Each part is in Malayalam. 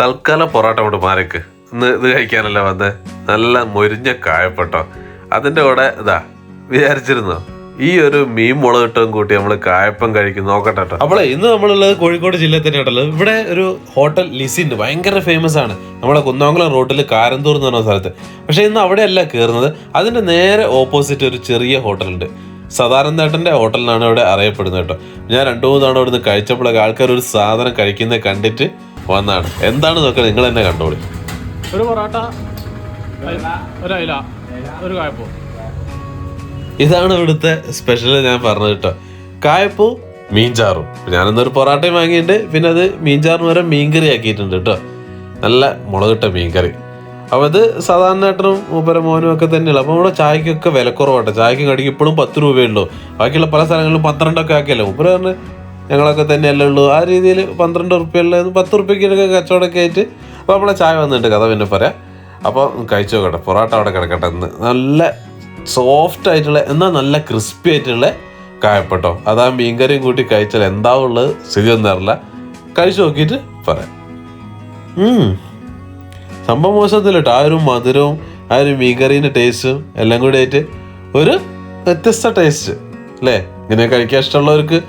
തൽക്കാലം പൊറോട്ട കൊണ്ട് മാറിക്ക്. ഇന്ന് ഇത് കഴിക്കാനല്ല വന്നേ. നല്ല മൊരിഞ്ഞ കായപ്പെട്ടോ. അതിൻ്റെ കൂടെ ഇതാ വിചാരിച്ചിരുന്നോ ഈ ഒരു മീൻ മുളകിട്ടും കൂട്ടി നമ്മൾ കായപ്പം കഴിക്കും നോക്കട്ടെ കേട്ടോ. അപ്പോൾ ഇന്ന് നമ്മളുള്ളത് കോഴിക്കോട് ജില്ലയിൽ തന്നെ ഉണ്ടല്ലോ. ഇവിടെ ഒരു ഹോട്ടൽ ലിസി ഉണ്ട്, ഭയങ്കര ഫേമസ് ആണ്. നമ്മുടെ കുന്നമംഗലം റോഡിൽ കാരന്തൂർ എന്ന് പറഞ്ഞ സ്ഥലത്ത്. പക്ഷേ ഇന്ന് അവിടെയല്ല കയറുന്നത്, അതിൻ്റെ നേരെ ഓപ്പോസിറ്റ് ഒരു ചെറിയ ഹോട്ടലുണ്ട്. സദാനന്ദേട്ടൻ്റെ ഹോട്ടലിനാണ് ഇവിടെ അറിയപ്പെടുന്നത് കേട്ടോ. ഞാൻ 2-3 തവണ ഇവിടുന്ന് കഴിച്ചപ്പോഴൊക്കെ ആൾക്കാർ ഒരു സാധനം കഴിക്കുന്നത് കണ്ടിട്ട് വന്നാണ്. എന്താണ് നോക്കുക, നിങ്ങൾ തന്നെ കണ്ടോളി. ഒരു പൊറോട്ട, ഒരു അയില, ഒരു കായപ്പൂ. ഇതാണ് ഇവിടുത്തെ സ്പെഷ്യൽ ഞാൻ പറഞ്ഞത് കേട്ടോ. കായപ്പൂ മീൻചാറും. ഞാനൊന്നൊരു പൊറോട്ടയും വാങ്ങിയിട്ടുണ്ട്, പിന്നെ അത് മീൻചാറിന് വരെ മീൻകറി ആക്കിയിട്ടുണ്ട് കേട്ടോ. നല്ല മുളകിട്ട മീൻകറി. അപ്പോൾ അത് സാധാരണേട്ടനും മൂപ്പര മോനും ഒക്കെ തന്നെയുള്ളൂ. അപ്പോൾ ഇവിടെ ചായക്കൊക്കെ വിലക്കുറവാട്ടെ. ചായക്ക് കടിക്ക് ഇപ്പോഴും 10 രൂപയുള്ളൂ. ബാക്കിയുള്ള പല സ്ഥലങ്ങളിലും 12 ആക്കിയല്ലോ. മൂപ്പര പറഞ്ഞ് ഞങ്ങളൊക്കെ തന്നെയല്ലേ ഉള്ളൂ. ആ രീതിയിൽ 12 റുപ്യുള്ള 10 റുപ്യക്കൊക്കെ കച്ചവടമൊക്കെ ആയിട്ട്. അപ്പോൾ നമ്മളെ ചായ വന്നിട്ട് കഥ പിന്നെ പറയാം. അപ്പോൾ കഴിച്ചു നോക്കട്ടെ. പൊറോട്ട അവിടെ കിടക്കട്ടെ. എന്ന് നല്ല സോഫ്റ്റ് ആയിട്ടുള്ള എന്നാൽ നല്ല ക്രിസ്പി ആയിട്ടുള്ള കായപ്പെട്ടോ. അതാ മീൻകറിയും കൂട്ടി കഴിച്ചാൽ എന്താവുള്ളത് സ്ഥിതിയൊന്നും അറിയില്ല. കഴിച്ചു നോക്കിയിട്ട് പറയാം. സംഭവം മോശത്തില്ല കേട്ടോ. ആ ഒരു മധുരവും ആ ഒരു മീൻകറീൻ്റെ ടേസ്റ്റും എല്ലാം കൂടി ആയിട്ട് ഒരു വ്യത്യസ്ത ടേസ്റ്റ് അല്ലേ. ഇങ്ങനെ കഴിക്കാൻ ഇഷ്ടമുള്ളവർക്ക്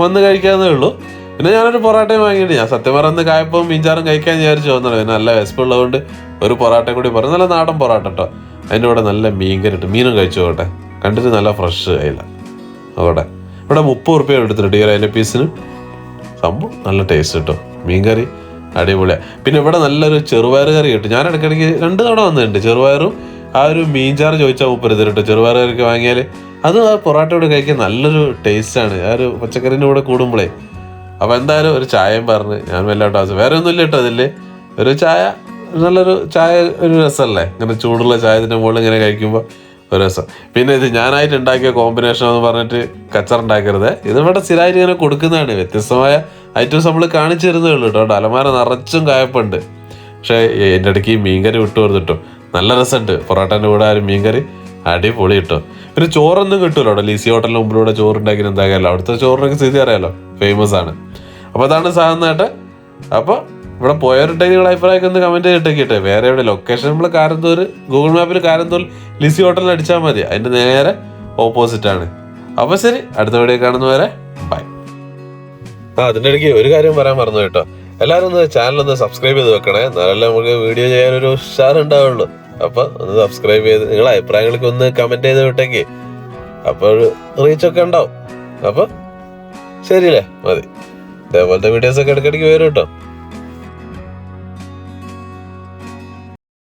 വന്ന് കഴിക്കാവുന്നേ ഉള്ളൂ. പിന്നെ ഞാനൊരു പൊറോട്ടയും വാങ്ങിയിട്ട് ഞാൻ സത്യം പറഞ്ഞ് കായപ്പവും മീൻചാറും കഴിക്കാൻ വിചാരിച്ചു തോന്നണം. പിന്നെ നല്ല വിശപ്പുള്ളതുകൊണ്ട് ഒരു പൊറോട്ടയും കൂടി പറഞ്ഞു. നല്ല നാടൻ പൊറോട്ട കേട്ടോ. അതിൻ്റെ കൂടെ നല്ല മീൻ കറിട്ട് മീനും കഴിച്ചു പോകട്ടെ. കണ്ടിട്ട് നല്ല ഫ്രഷ് ആയില്ല അവിടെ. ഇവിടെ 30 റുപ്യ എടുത്തിട്ട് ഈ ഒരു അതിൻ്റെ പീസിന്. സംഭവം നല്ല ടേസ്റ്റ് കിട്ടും. മീൻ കറി അടിപൊളിയാണ്. പിന്നെ ഇവിടെ നല്ലൊരു ചെറുപയർ കറി കിട്ടും. ഞാൻ ഇടയ്ക്കിടയ്ക്ക് 2 തവണ വന്നിട്ടുണ്ട്. ചെറുപയറും ആ ഒരു മീൻചാറ് ചോദിച്ചാൽ ഉപ്പരുത് കേട്ടോ. ചെറുപയർ കറിക്ക് വാങ്ങിയാൽ അത് ആ പൊറോട്ടയോട് കഴിക്കാൻ നല്ലൊരു ടേസ്റ്റാണ്. ആ ഒരു പച്ചക്കറിൻ്റെ കൂടെ കൂടുമ്പോഴേ. അപ്പോൾ എന്തായാലും ഒരു ചായയും പറഞ്ഞ് ഞാൻ വല്ലാണ്ട് ആവശ്യം വേറെ ഒന്നും ഇല്ല കേട്ടോ. അതിൽ ഒരു ചായ, നല്ലൊരു ചായ ഒരു രസമല്ലേ. ഇങ്ങനെ ചൂടുള്ള ചായത്തിൻ്റെ മുകളിൽ ഇങ്ങനെ കഴിക്കുമ്പോൾ ഒരു രസം. പിന്നെ ഇത് ഞാനായിട്ട് ഉണ്ടാക്കിയ കോമ്പിനേഷൻ എന്ന് പറഞ്ഞിട്ട് കച്ചറുണ്ടാക്കരുത്. ഇതിവിടെ സ്ഥിരമായിട്ട് ഇങ്ങനെ കൊടുക്കുന്നതാണ്. വ്യത്യസ്തമായ ഐറ്റംസ് നമ്മൾ കാണിച്ചു തരുന്നേ ഉള്ളൂ കേട്ടോ. അലമാര നിറച്ചും കായപ്പുണ്ട്. പക്ഷേ എൻ്റെ ഇടയ്ക്ക് ഈ മീൻകറി വിട്ടു കൊടുത്തിട്ടോ. നല്ല രസമുണ്ട്. പൊറോട്ടൻ്റെ കൂടെ ആ ഒരു മീൻകറി അടിപൊളി കിട്ടും. പിന്നെ ചോറൊന്നും കിട്ടുമല്ലോ അവിടെ. ലിസി ഹോട്ടലിന് മുമ്പിലൂടെ ചോറുണ്ടാക്കി എന്താകാമല്ലോ. അവിടുത്തെ ചോറിനൊക്കെ സ്ഥിതി അറിയാമല്ലോ, ഫേമസ് ആണ്. അപ്പോൾ അതാണ് സാധനമായിട്ട്. അപ്പോൾ ഇവിടെ പോയവരുണ്ടെങ്കിൽ നിങ്ങളുടെ അഭിപ്രായമൊക്കെ ഒന്ന് കമൻറ്റ് ചെയ്തിട്ടേക്കിട്ടെ. വേറെ എവിടെ ലൊക്കേഷൻ നമ്മൾ കാരന്തൂർ, ഗൂഗിൾ മാപ്പിൽ കാരന്തൂർ ലിസി ഹോട്ടലിൽ അടിച്ചാൽ മതി. അതിൻ്റെ നേരെ ഓപ്പോസിറ്റാണ്. അപ്പോൾ ശരി, അടുത്ത വീഡിയോ കാണുന്നവരെ ബൈ. അതിൻ്റെ ഇടയ്ക്ക് ഒരു കാര്യം പറയാൻ മറന്നു കേട്ടോ. എല്ലാവരും ഒന്ന് ചാനലൊന്ന് സബ്സ്ക്രൈബ് ചെയ്ത് വെക്കണേ. എന്നാലല്ലേ നമുക്ക് വീഡിയോ ചെയ്യാനൊരു ഉഷാർ ഉണ്ടാവുള്ളൂ. അപ്പോൾ ഒന്ന് സബ്സ്ക്രൈബ് ചെയ്ത് നിങ്ങളുടെ അഭിപ്രായങ്ങളൊക്കെ ഒന്ന് കമൻറ്റ് ചെയ്ത് വിട്ടേക്ക്. അപ്പോൾ റീച്ചൊക്കെ ഉണ്ടാവും. അപ്പോൾ ശരിയല്ലേ, മതി. ഇതേപോലത്തെ വീഡിയോസൊക്കെ ഇടയ്ക്കിടയ്ക്ക് വരും കേട്ടോ.